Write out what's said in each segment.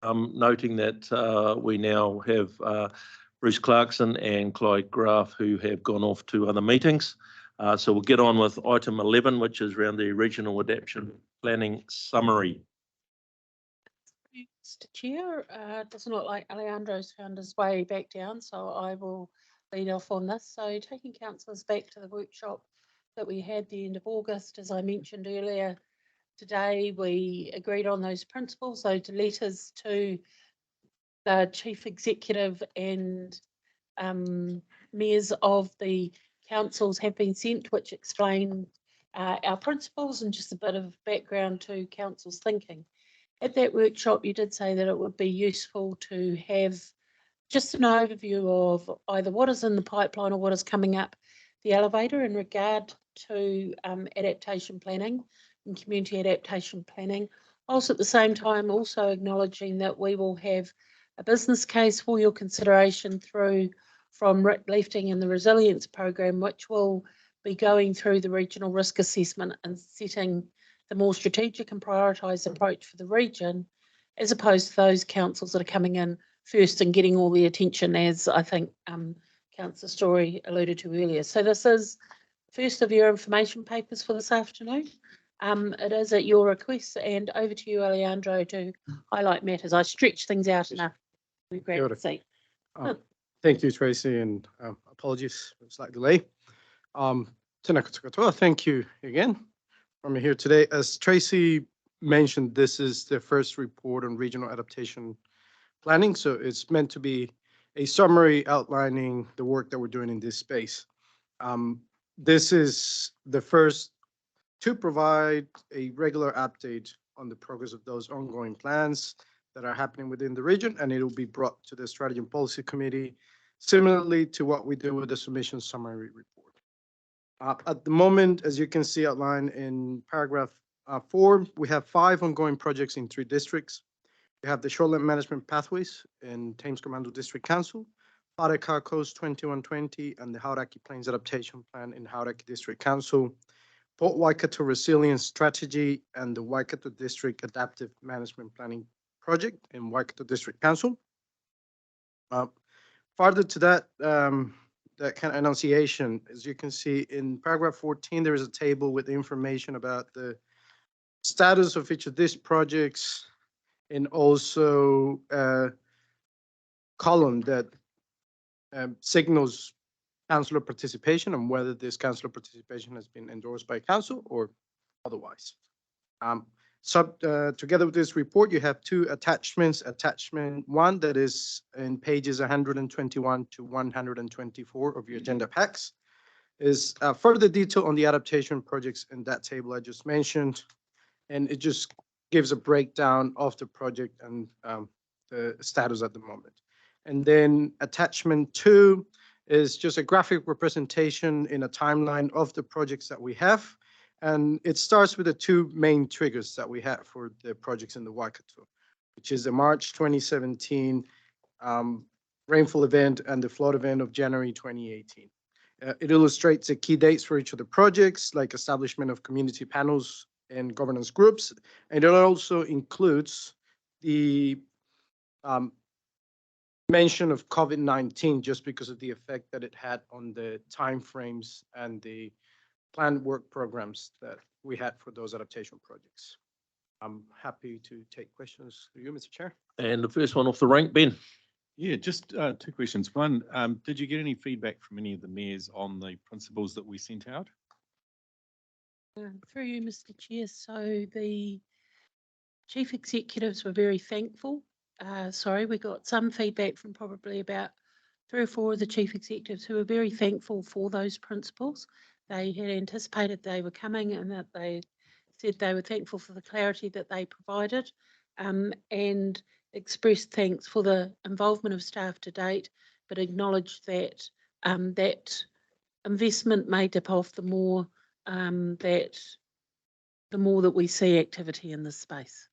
noting that we now have Bruce Clarkson and Clyde Graf who have gone off to other meetings. So we'll get on with item 11, which is around the regional adaptation planning summary. Mr. Chair, it doesn't look like Alejandro's found his way back down, so I will lead off on this. So taking councillors back to the workshop that we had the end of August, as I mentioned earlier, today we agreed on those principles, those letters to the chief executive and mayors of the councils have been sent, which explain our principles and just a bit of background to council's thinking. At that workshop, you did say that it would be useful to have just an overview of either what is in the pipeline or what is coming up the elevator in regard to adaptation planning and community adaptation planning. Also at the same time, also acknowledging that we will have a business case for your consideration through from Rick Lefting and the Resilience Program, which will be going through the regional risk assessment and setting the more strategic and prioritised approach for the region, as opposed to those councils that are coming in first and getting all the attention, as I think Councillor Story alluded to earlier. So this is first of your information papers for this afternoon. It is at your request, and over to you, Alejandro, to highlight matters. I stretched things out enough. We grab the seat. Thank you, Tracy, and apologies for a slight delay. Tēnā koutou, thank you again. I'm here today. As Tracy mentioned, this is the first report on regional adaptation planning, so it's meant to be a summary outlining the work that we're doing in this space. This is the first to provide a regular update on the progress of those ongoing plans that are happening within the region, and it will be brought to the Strategy and Policy Committee, similarly to what we do with the submission summary report. At the moment, as you can see outlined in paragraph 4, we have 5 ongoing projects in 3 districts. We have the Shoreline Management Pathways in Thames Commando District Council, Wharekā Coast 2120, and the Hauraki Plains Adaptation Plan in Hauraki District Council, Port Waikato Resilience Strategy, and the Waikato District Adaptive Management Planning Project in Waikato District Council. Further to that, that kind of enunciation, as you can see in paragraph 14, there is a table with information about the status of each of these projects, and also a column that signals councillor participation and whether this councillor participation has been endorsed by council or otherwise. Together with this report, you have 2 attachments. Attachment 1 that is in pages 121 to 124 of your agenda packs is further detail on the adaptation projects in that table I just mentioned, and it just gives a breakdown of the project and the status at the moment. And then attachment 2 is just a graphic representation in a timeline of the projects that we have. And it starts with the 2 main triggers that we have for the projects in the Waikato, which is the March 2017 rainfall event and the flood event of January 2018. It illustrates the key dates for each of the projects, like establishment of community panels and governance groups. And it also includes the mention of COVID-19, just because of the effect that it had on the timeframes and the planned work programs that we had for those adaptation projects. I'm happy to take questions for you, Mr. Chair. And the first one off the rank, Ben. Yeah, just 2 questions. One, did you get any feedback from any of the mayors on the principles that we sent out? Through you, Mr. Chair. So the chief executives were very thankful. We got some feedback from probably about 3 or 4 of the chief executives who were very thankful for those principles. They had anticipated they were coming, and that they said they were thankful for the clarity that they provided, and expressed thanks for the involvement of staff to date, but acknowledged that that investment may dip off the more that we see activity in this space.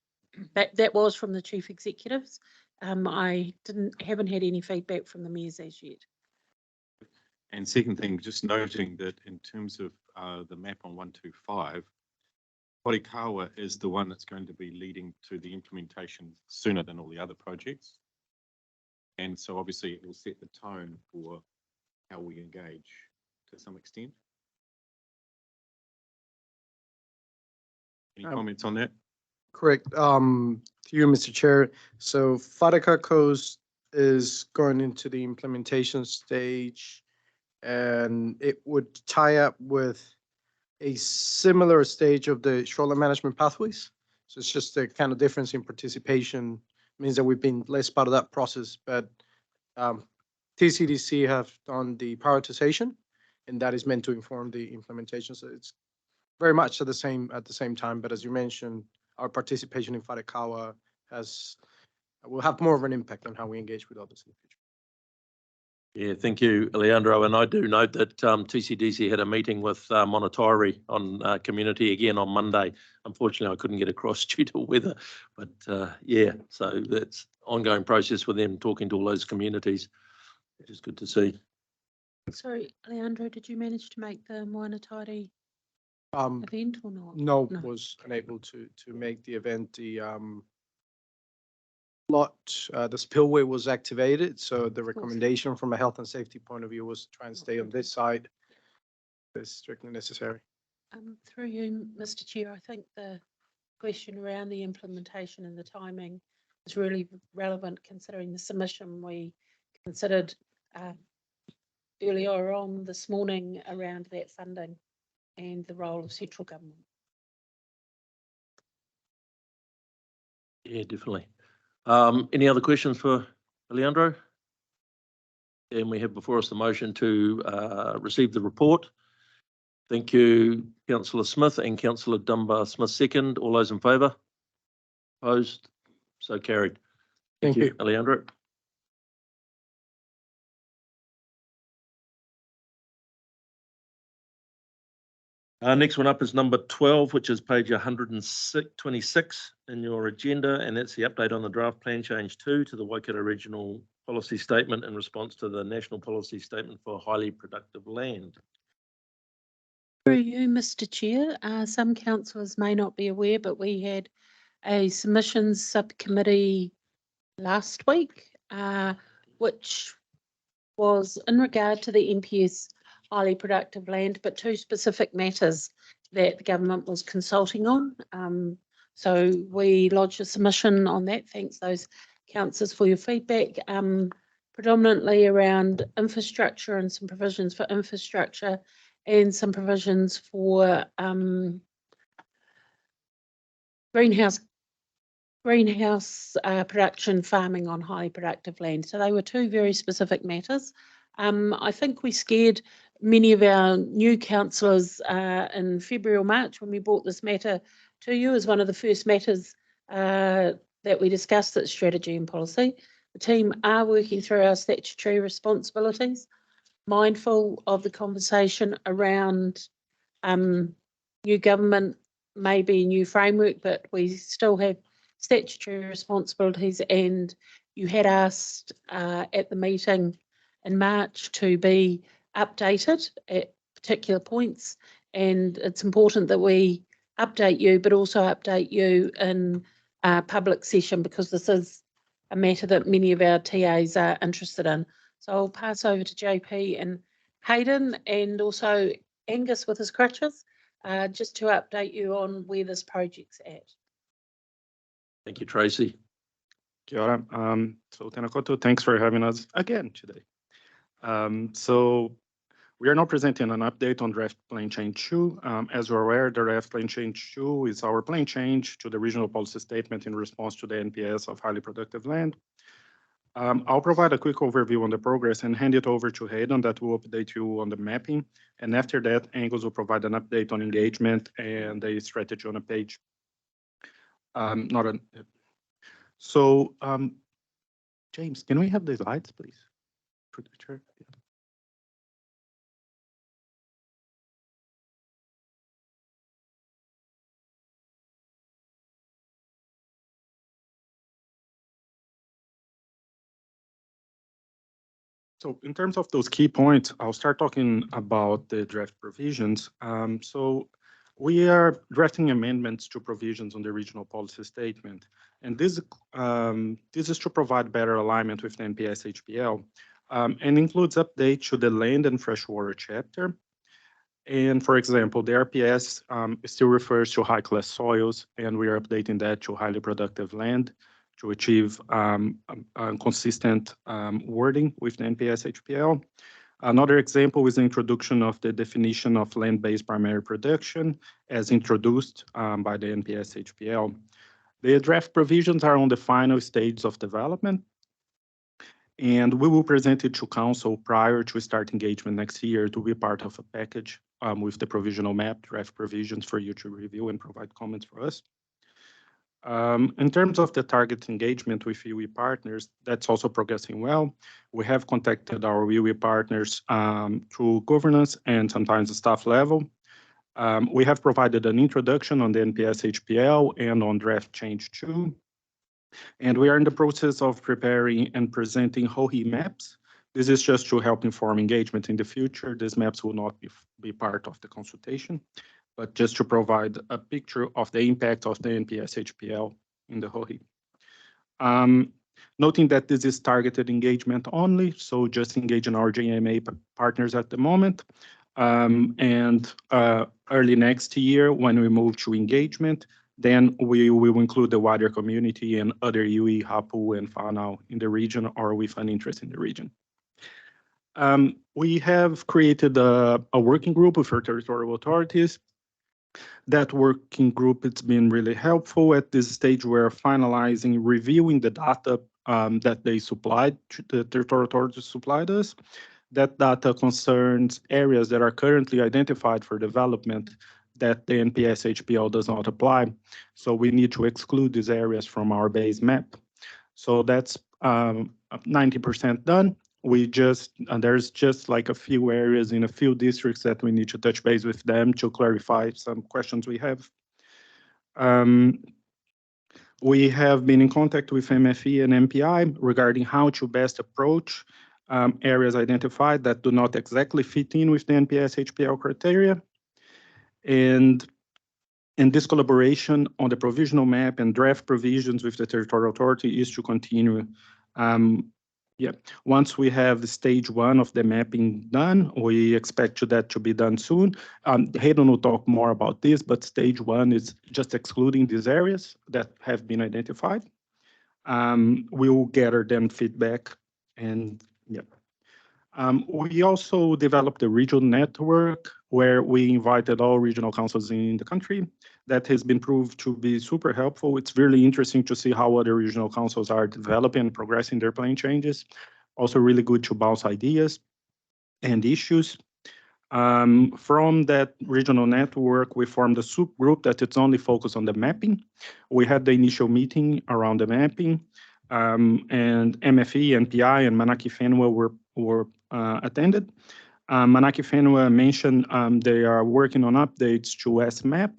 That was from the chief executives. I haven't had any feedback from the mayors as yet. And second thing, just noting that in terms of the map on 125, Karakia is the one that's going to be leading to the implementation sooner than all the other projects. And so obviously it will set the tone for how we engage to some extent. Any comments on that? Correct. To you, Mr. Chair. So Wharekā Coast is going into the implementation stage, and it would tie up with a similar stage of the shoreline management pathways. So it's just a kind of difference in participation means that we've been less part of that process, but TCDC have done the prioritization, and that is meant to inform the implementation. So it's very much at the same time. But as you mentioned, our participation in Wharekā will have more of an impact on how we engage with others in the future. Yeah, thank you, Leandro. And I do note that TCDC had a meeting with Monetauri on community again on Monday. Unfortunately, I couldn't get across due to weather, but yeah, so that's ongoing process with them talking to all those communities, which is good to see. Sorry, Leandro, did you manage to make the Monetauri Um, event or not? No, No. was unable to make the event. The the spillway was activated, so the recommendation from a health and safety point of view was to try and stay on this side. It's strictly necessary. Through you, Mr. Chair, I think the question around the implementation and the timing is really relevant considering the submission we considered earlier on this morning around that funding and the role of central government. Yeah, definitely. Any other questions for Leandro? And we have before us the motion to receive the report. Thank you, Councillor Smith and Councillor Dunbar Smith second. All those in favour? Opposed? So carried. Thank you. Leandro. Next one up is number 12, which is page 126 in your agenda, and that's the update on the draft plan change 2 to the Waikato Regional Policy Statement in response to the National Policy Statement for Highly Productive Land. Through you, Mr. Chair, some councillors may not be aware, but we had a submissions subcommittee last week, which was in regard to the NPS highly productive land, but two specific matters that the government was consulting on. So we lodged a submission on that. Thanks those councillors for your feedback, predominantly around infrastructure and some provisions for infrastructure and some provisions for greenhouse production farming on highly productive land. So they were two very specific matters. I think we scared many of our new councillors in February or March when we brought this matter to you as one of the first matters that we discussed at strategy and policy. The team are working through our statutory responsibilities, mindful of the conversation around new government, maybe new framework, but we still have statutory responsibilities, and you had asked at the meeting in March to be updated at particular points, and it's important that we update you, but also update you in public session because this is a matter that many of our TAs are interested in. So I'll pass over to JP and Hayden and also Angus with his crutches just to update you on where this project's at. Thank you, Tracy. Kia ora. So tēnā koutou, thanks for having us again today. So we are now presenting an update on draft plan change 2. As you're aware, the draft plan change 2 is our plan change to the regional policy statement in response to the NPS of highly productive land. I'll provide a quick overview on the progress and hand it over to Hayden that will update you on the mapping. And after that, Angus will provide an update on engagement and the strategy on a page. So, James, can we have the slides, please? Sure. Yeah. So in terms of those key points, I'll start talking about the draft provisions. So We are drafting amendments to provisions on the regional policy statement. And this is to provide better alignment with the NPS HPL and includes updates to the land and freshwater chapter. And for example, the RPS still refers to high-class soils, and we are updating that to highly productive land to achieve consistent wording with the NPS HPL. Another example is the introduction of the definition of land-based primary production as introduced by the NPS HPL. The draft provisions are on the final stage of development, and we will present it to Council prior to start engagement next year to be part of a package with the provisional map draft provisions for you to review and provide comments for us. In terms of the target engagement with UE partners, that's also progressing well. We have contacted our UE partners through governance and sometimes the staff level. We have provided an introduction on the NPS HPL and on draft change 2. And we are in the process of preparing and presenting HOHI maps. This is just to help inform engagement in the future. These maps will not be part of the consultation, but just to provide a picture of the impact of the NPS HPL in the HOHI. Noting that this is targeted engagement only, so just engaging our GMA partners at the moment. And early next year, when we move to engagement, then we will include the wider community and other UE, Hapu, and Whanau in the region or with an interest in the region. We have created a working group with our territorial authorities. That working group, it's been really helpful. At this stage, we're finalizing, reviewing the data that they supplied, the territorial authorities supplied us. That data concerns areas that are currently identified for development that the NPS HPL does not apply. So we need to exclude these areas from our base map. So that's 90% done. There's just like a few areas in a few districts that we need to touch base with them to clarify some questions we have. We have been in contact with MFE and MPI regarding how to best approach areas identified that do not exactly fit in with the NPS HPL criteria. And this collaboration on the provisional map and draft provisions with the territorial authority is to continue. Once we have the stage 1 of the mapping done, we expect that to be done soon. Hayden will talk more about this, but stage 1 is just excluding these areas that have been identified. We will gather them feedback and we also developed a regional network where we invited all regional councils in the country. That has been proved to be super helpful. It's really interesting to see how other regional councils are developing and progressing their plan changes. Also really good to bounce ideas and issues. From that regional network, we formed a subgroup that it's only focused on the mapping. We had the initial meeting around the mapping, and MFE, NPI, and Manaki Whenua were attended. Manaki Whenua mentioned they are working on updates to SMAP,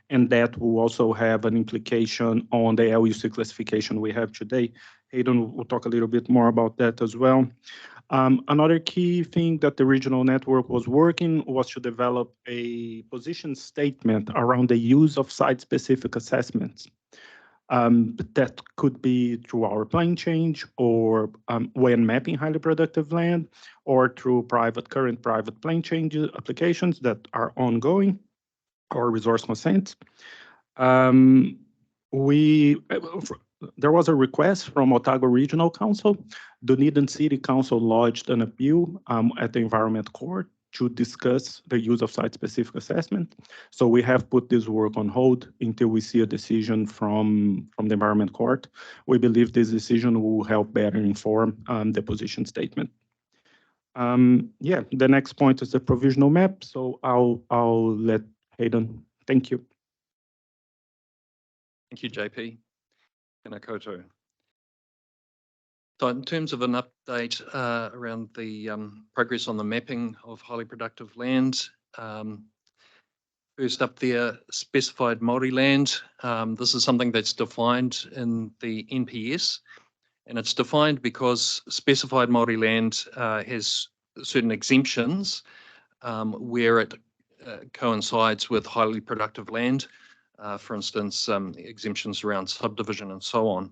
and that will also have an implication on the LUC classification we have today. Hayden will talk a little bit more about that as well. Another key thing that the regional network was working was to develop a position statement around the use of site-specific assessments. That could be through our plan change or when mapping highly productive land or through current private plan change applications that are ongoing or resource consents. There was a request from Otago Regional Council. Dunedin City Council lodged an appeal at the Environment Court to discuss the use of site-specific assessment. So we have put this work on hold until we see a decision from the Environment Court. We believe this decision will help better inform the position statement. The next point is the provisional map. So I'll let Hayden. Thank you. Thank you, JP. Tēnā koutou. So in terms of an update around the progress on the mapping of highly productive land, first up there, specified Māori land. This is something that's defined in the NPS, and it's defined because specified Māori land has certain exemptions where it coincides with highly productive land, for instance, exemptions around subdivision and so on.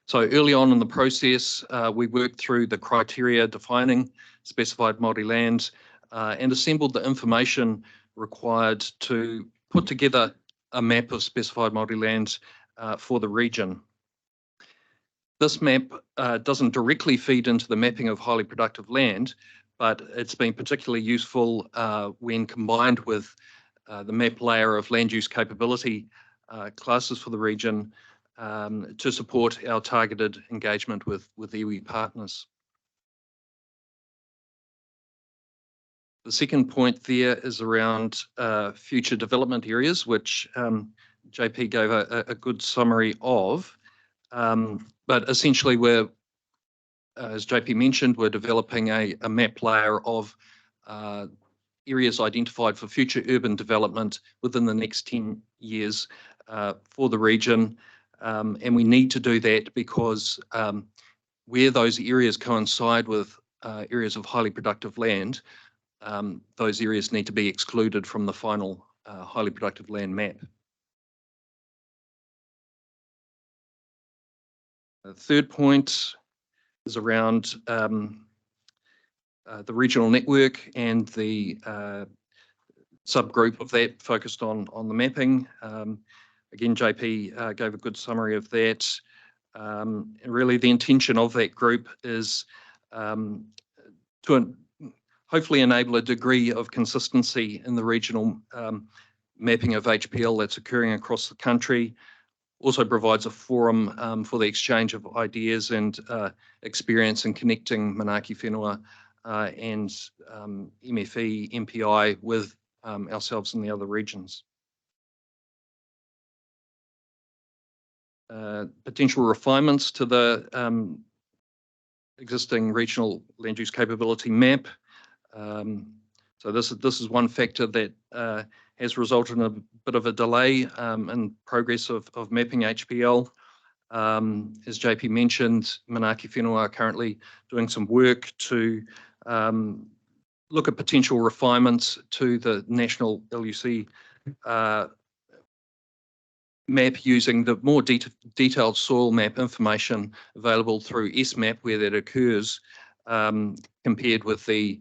So early on in the process, we worked through the criteria defining specified Māori land and assembled the information required to put together a map of specified Māori land for the region. This map doesn't directly feed into the mapping of highly productive land, but it's been particularly useful when combined with the map layer of land use capability classes for the region to support our targeted engagement with iwi partners. The second point there is around future development areas, which JP gave a good summary of. But essentially, we're, as JP mentioned, we're developing a map layer of areas identified for future urban development within the next 10 years for the region. And we need to do that because where those areas coincide with areas of highly productive land, those areas need to be excluded from the final highly productive land map. The third point is around the regional network and the subgroup of that focused on the mapping. Again, JP gave a good summary of that. And really the intention of that group is to hopefully enable a degree of consistency in the regional mapping of HPL that's occurring across the country. Also provides a forum for the exchange of ideas and experience in connecting Manaaki Whenua and MFE, MPI with ourselves in the other regions. Potential refinements to the existing regional land use capability map. So this is one factor that has resulted in a bit of a delay in progress of mapping HPL. As JP mentioned, Manaaki Whenua are currently doing some work to look at potential refinements to the national LUC map using the more detailed soil map information available through SMAP where that occurs, compared with the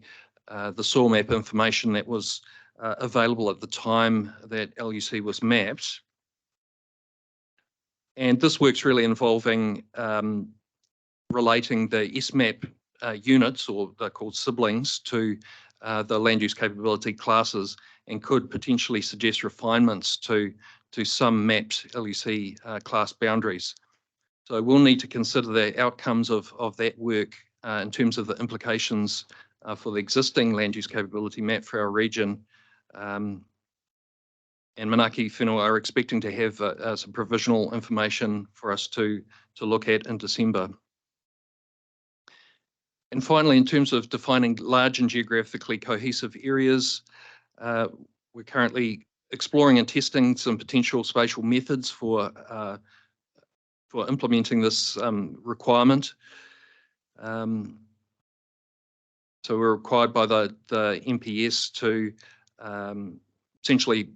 soil map information that was available at the time that LUC was mapped. And this work's really involving relating the SMAP units, or they're called siblings, to the land use capability classes, and could potentially suggest refinements to some mapped LUC class boundaries. So we'll need to consider the outcomes of that work in terms of the implications for the existing land use capability map for our region. And Manaaki Whenua are expecting to have some provisional information for us to look at in December. And finally, in terms of defining large and geographically cohesive areas, we're currently exploring and testing some potential spatial methods for implementing this requirement. So we're required by the MPS to essentially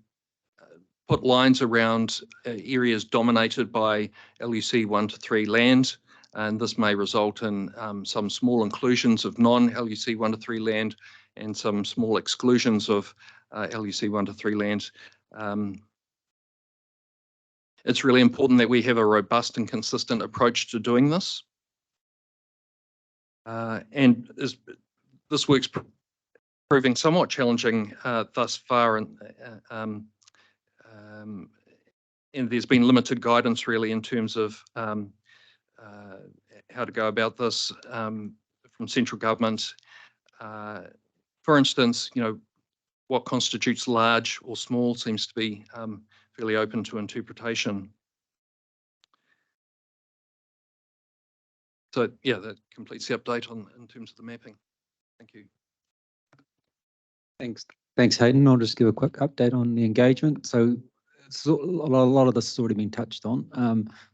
put lines around areas dominated by LUC 1 to 3 land, and this may result in some small inclusions of non-LUC 1 to 3 land and some small exclusions of LUC 1 to 3 land. It's really important that we have a robust and consistent approach to doing this. And this work's proving somewhat challenging thus far, and there's been limited guidance really in terms of how to go about this from central government. For instance, what constitutes large or small seems to be fairly open to interpretation. So yeah, that completes the update in terms of the mapping. Thank you. Thanks, Hayden. I'll just give a quick update on the engagement. So a lot of this has already been touched on.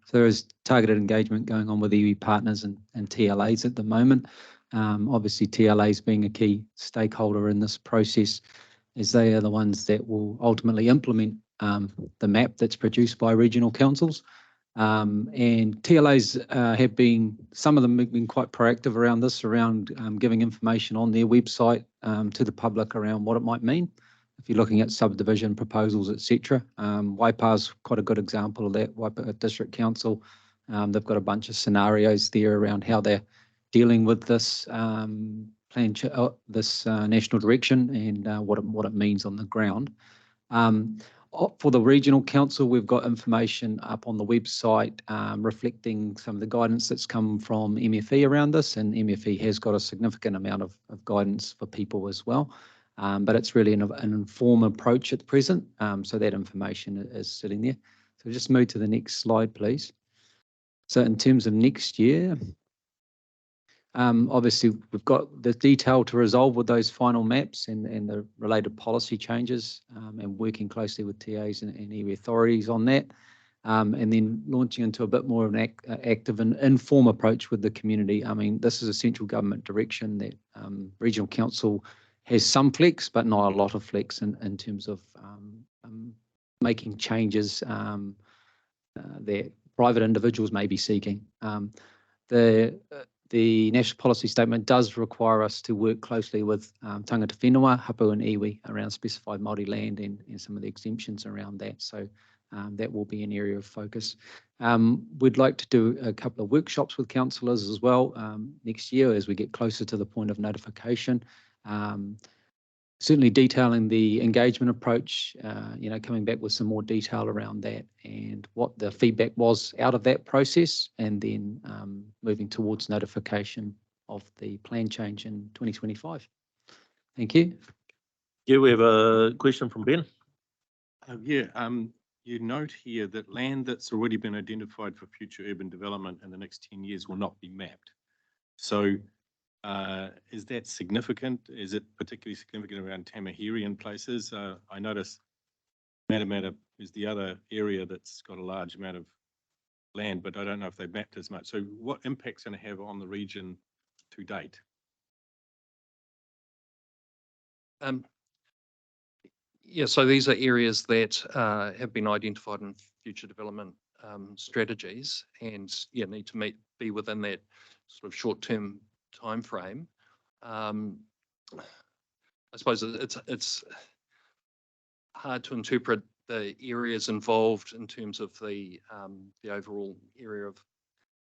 So there is targeted engagement going on with iwi partners and TLAs at the moment. Obviously, TLAs being a key stakeholder in this process. as they are the ones that will ultimately implement the map that's produced by regional councils. And TLAs have been, some of them have been quite proactive around this, around giving information on their website to the public around what it might mean. If you're looking at subdivision proposals, etc. Waipa's quite a good example of that. Waipa District Council, they've got a bunch of scenarios there around how they're dealing with this this national direction and what it means on the ground. For the regional council, we've got information up on the website reflecting some of the guidance that's come from MFE around this, and MFE has got a significant amount of guidance for people as well. But it's really an informed approach at present, so that information is sitting there. So just move to the next slide, please. So in terms of next year, obviously we've got the detail to resolve with those final maps and the related policy changes, and working closely with TAs and area authorities on that. And then launching into a bit more of an active and informed approach with the community. I mean, this is a central government direction that regional council has some flex, but not a lot of flex in terms of making changes that private individuals may be seeking. The National Policy Statement does require us to work closely with tangata whenua, hapu and iwi around specified Māori land and some of the exemptions around that. So that will be an area of focus. We'd like to do a couple of workshops with councillors as well next year as we get closer to the point of notification. Certainly detailing the engagement approach, coming back with some more detail around that and what the feedback was out of that process, and then moving towards notification of the plan change in 2025. Thank you. Yeah, we have a question from Ben. You note here that land that's already been identified for future urban development in the next 10 years will not be mapped. So is that significant? Is it particularly significant around Tamahiri and places? I notice Matamata is the other area that's got a large amount of land, but I don't know if they've mapped as much. So what impact's going to have on the region to date? Yeah, so these are areas that have been identified in future development strategies, and need to be within that sort of short-term time frame. I suppose it's hard to interpret the areas involved in terms of the overall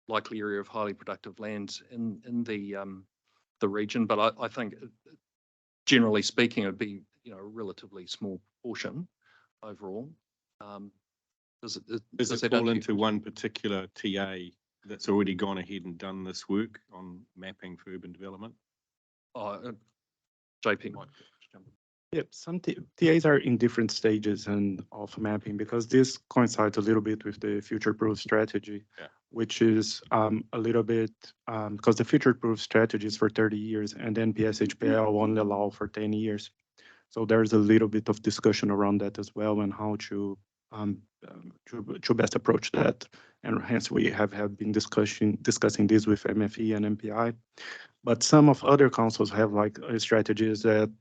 likely area of highly productive land in the region, but I think generally speaking it would be a relatively small portion overall. Does it fall into one particular TA that's already gone ahead and done this work on mapping for urban development? JP might jump in. Yep, some TAs are in different stages of mapping, because this coincides a little bit with the future-proof strategy, which is a little bit, because the future-proof strategy is for 30 years and then PSHPL only allow for 10 years. So there's a little bit of discussion around that as well, and how to best approach that. And hence we have been discussing this with MFE and MPI. But some of other councils have strategies that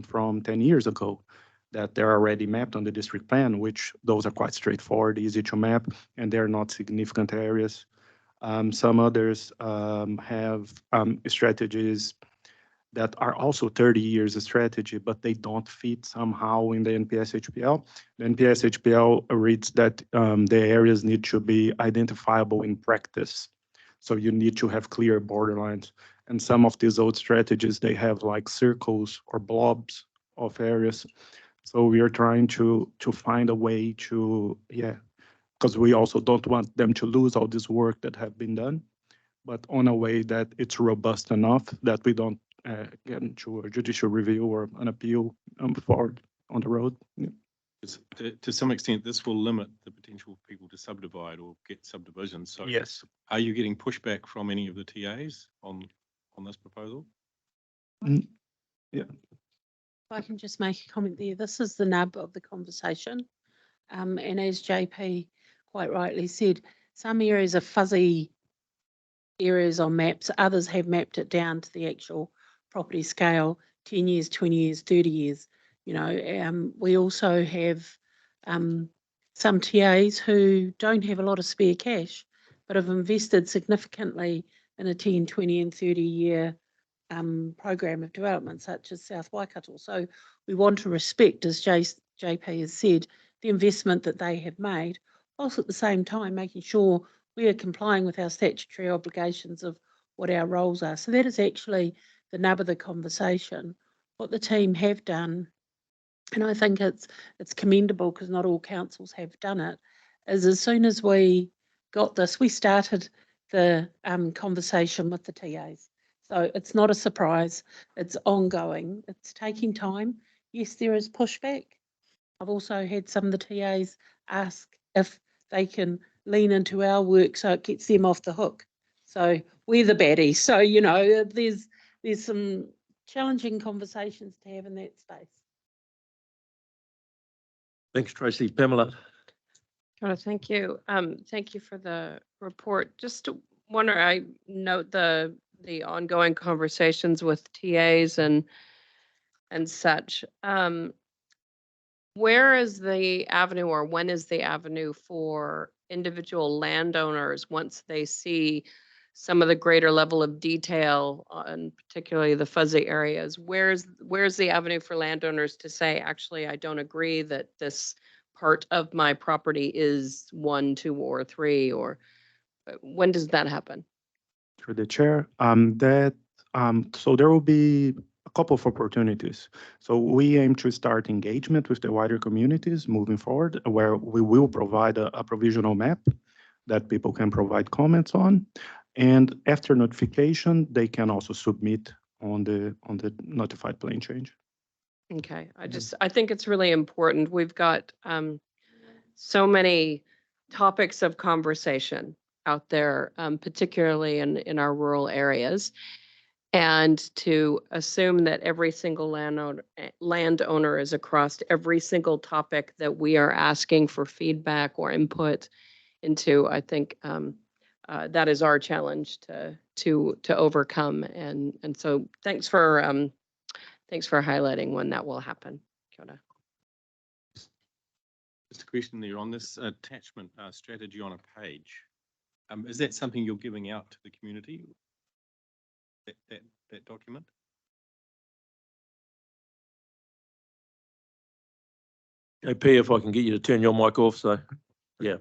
from 10 years ago that they're already mapped on the district plan, which those are quite straightforward, easy to map, and they're not significant areas. Some others have strategies that are also 30 years of strategy, but they don't fit somehow in the NPS-HPL. The NPS-HPL reads that the areas need to be identifiable in practice. So you need to have clear borderlines. And some of these old strategies, they have like circles or blobs of areas. So we are trying to find a way to, because we also don't want them to lose all this work that have been done, but on a way that it's robust enough that we don't get into a judicial review or an appeal forward on the road. To some extent, this will limit the potential for people to subdivide or get subdivisions. So yes. Are you getting pushback from any of the TAs on this proposal? Yeah. If I can just make a comment there, this is the nub of the conversation. And as JP quite rightly said, some areas are fuzzy areas on maps, others have mapped it down to the actual property scale, 10 years, 20 years, 30 years. You know, we also have some TAs who don't have a lot of spare cash, but have invested significantly in a 10, 20 and 30-year program of development, such as South Waikato. So we want to respect, as JP has said, the investment that they have made, whilst at the same time making sure we are complying with our statutory obligations of what our roles are. So that is actually the nub of the conversation. What the team have done, and I think it's commendable because not all councils have done it, is as soon as we got this, we started the conversation with the TAs. So it's not a surprise, it's ongoing, it's taking time. Yes, there is pushback. I've also had some of the TAs ask if they can lean into our work so it gets them off the hook. So we're the baddies. So, you know, there's some challenging conversations to have in that space. Thanks, Tracy. Pamela. Thank you. Thank you for the report. Just wonder, I note the ongoing conversations with TAs and such. Where is the avenue, or when is the avenue for individual landowners once they see some of the greater level of detail, and particularly the fuzzy areas? Where's the avenue for landowners to say, actually, I don't agree that this part of my property is 1, 2, or 3, or when does that happen? Through the chair, so there will be a couple of opportunities. So we aim to start engagement with the wider communities moving forward, where we will provide a provisional map that people can provide comments on. And after notification, they can also submit on the notified plan change. Okay, I think it's really important. We've got so many topics of conversation out there, particularly in our rural areas. And to assume that every single landowner is across every single topic that we are asking for feedback or input into, I think that is our challenge to overcome. And so thanks for highlighting when that will happen. Kia ora. Just a question there on this attachment strategy on a page. Is that something you're giving out to the community? That document? JP, if I can get you to turn your mic off, so, yeah.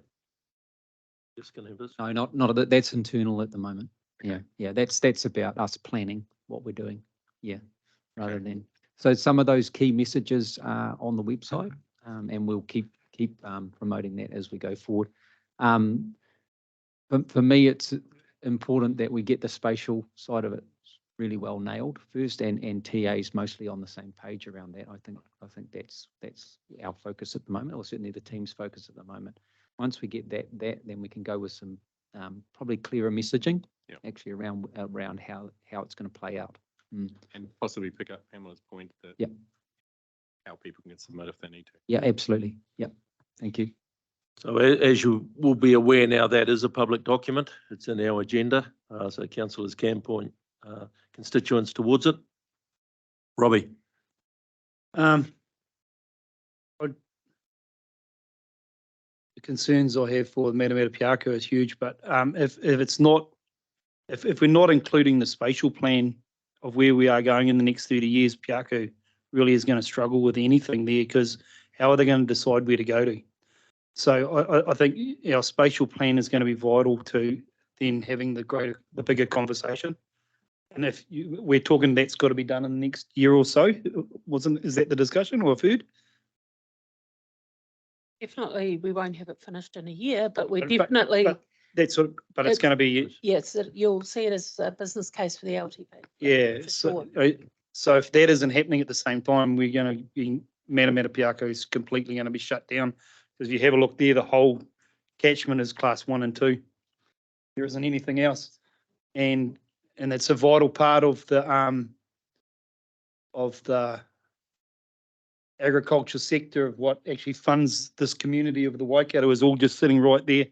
Just gonna have this. No, not that's internal at the moment. Okay. Yeah, that's about us planning what we're doing. Yeah, rather than, so some of those key messages are on the website, and we'll keep promoting that as we go forward. For me, it's important that we get the spatial side of it really well nailed first, and TAs mostly on the same page around that. I think that's our focus at the moment, or certainly the team's focus at the moment. Once we get that, then we can go with some probably clearer messaging, actually around how it's going to play out. And possibly pick up Pamela's point that how people can submit if they need to. Yeah, absolutely. Yeah, thank you. So as you will be aware now, that is a public document. It's in our agenda, so councillors can point constituents towards it. Robbie. The concerns I have for Matamata Piako is huge, but if we're not including the spatial plan of where we are going in the next 30 years, Piako really is going to struggle with anything there, because how are they going to decide where to go to? So I think our spatial plan is going to be vital to then having the bigger conversation. And if we're talking that's got to be done in the next year or so, is that the discussion, or food? Definitely, we won't have it finished in a year, but we're definitely. But it's going to be. Yes, you'll see it as a business case for the LTP. Yeah. So if that isn't happening at the same time, we're going to be, Matamata Piako is completely going to be shut down. Because if you have a look there, the whole catchment is class 1 and 2. There isn't anything else. And it's a vital part of the agriculture sector of what actually funds this community of the Waikato, is all just sitting right there,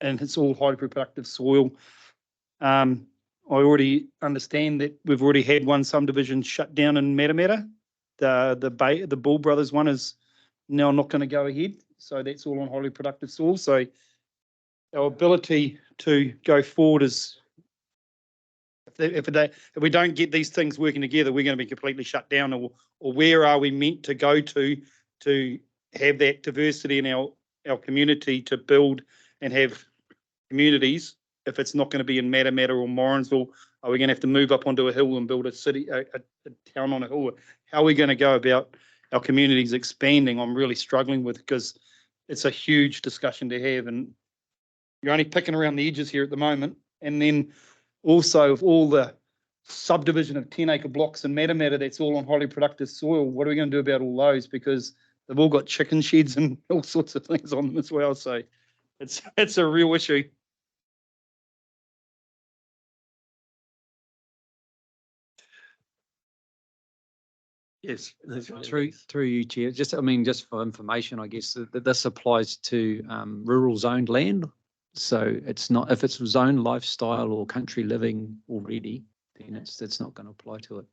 and it's all highly productive soil. I already understand that we've already had one subdivision shut down in Matamata, the Ball Brothers one is now not going to go ahead. So that's all on highly productive soil. So our ability to go forward is, if we don't get these things working together, we're going to be completely shut down. Or where are we meant to go to have that diversity in our community to build and have communities? If it's not going to be in Matamata or Morrinsville, are we going to have to move up onto a hill and build a city, a town on a hill? How are we going to go about our communities expanding? I'm really struggling with, because it's a huge discussion to have, and you're only picking around the edges here at the moment. And then also, of all the subdivision of 10-acre blocks in Matamata, that's all on highly productive soil. What are we going to do about all those? Because they've all got chicken sheds and all sorts of things on them as well. So it's a real issue. Yes. Through you, Chair, just, I mean, just for information, I guess that this applies to rural zoned land. So it's not, if it's zoned lifestyle or country living already, then it's not going to apply to it.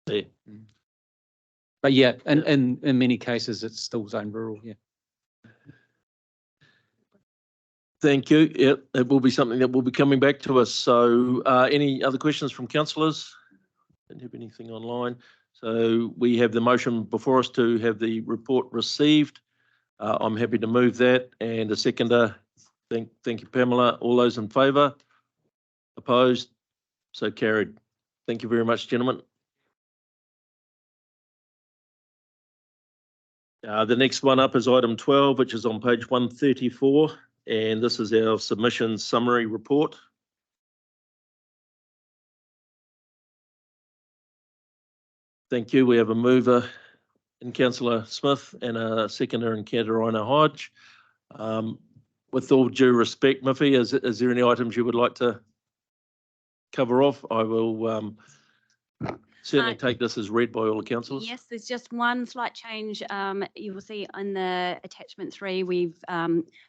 Yeah. But yeah, in many cases, it's still zoned rural, yeah. Thank you. Yeah, it will be something that will be coming back to us. So any other questions from councillors? Don't have anything online. So we have the motion before us to have the report received. I'm happy to move that, and a seconder. Thank you, Pamela. All those in favour? Opposed? So carried. Thank you very much, gentlemen. The next one up is item 12, which is on page 134, and this is our submission summary report. Thank you. We have a mover in Councillor Smith and a seconder in Katarina Hodge. With all due respect, Miffy, is there any items you would like to cover off? I will certainly take this as read by all the councillors. Yes, there's just one slight change. You will see in the attachment 3, we've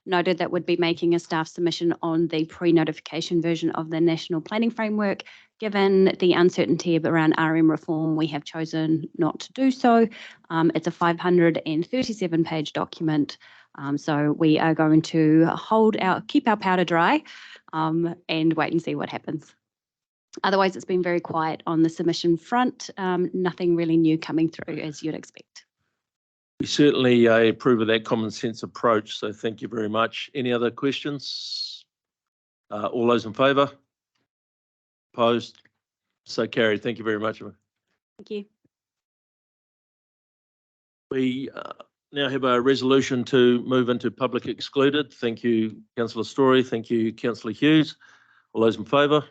noted that we'd be making a staff submission on the pre-notification version of the National Planning Framework. Given the uncertainty around RM reform, we have chosen not to do so. It's a 537-page document. So we are going to keep our powder dry and wait and see what happens. Otherwise, it's been very quiet on the submission front. Nothing really new coming through, as you'd expect. We certainly approve of that common sense approach, so thank you very much. Any other questions? All those in favour? Opposed? So carried. Thank you very much. Thank you. We now have a resolution to move into public excluded. Thank you, Councillor Story. Thank you, Councillor Hughes. All those in favour?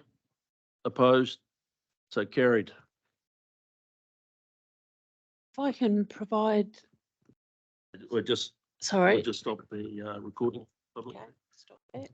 Opposed? So carried. If I can provide, We'll just sorry. stop the recording. Okay, stop that.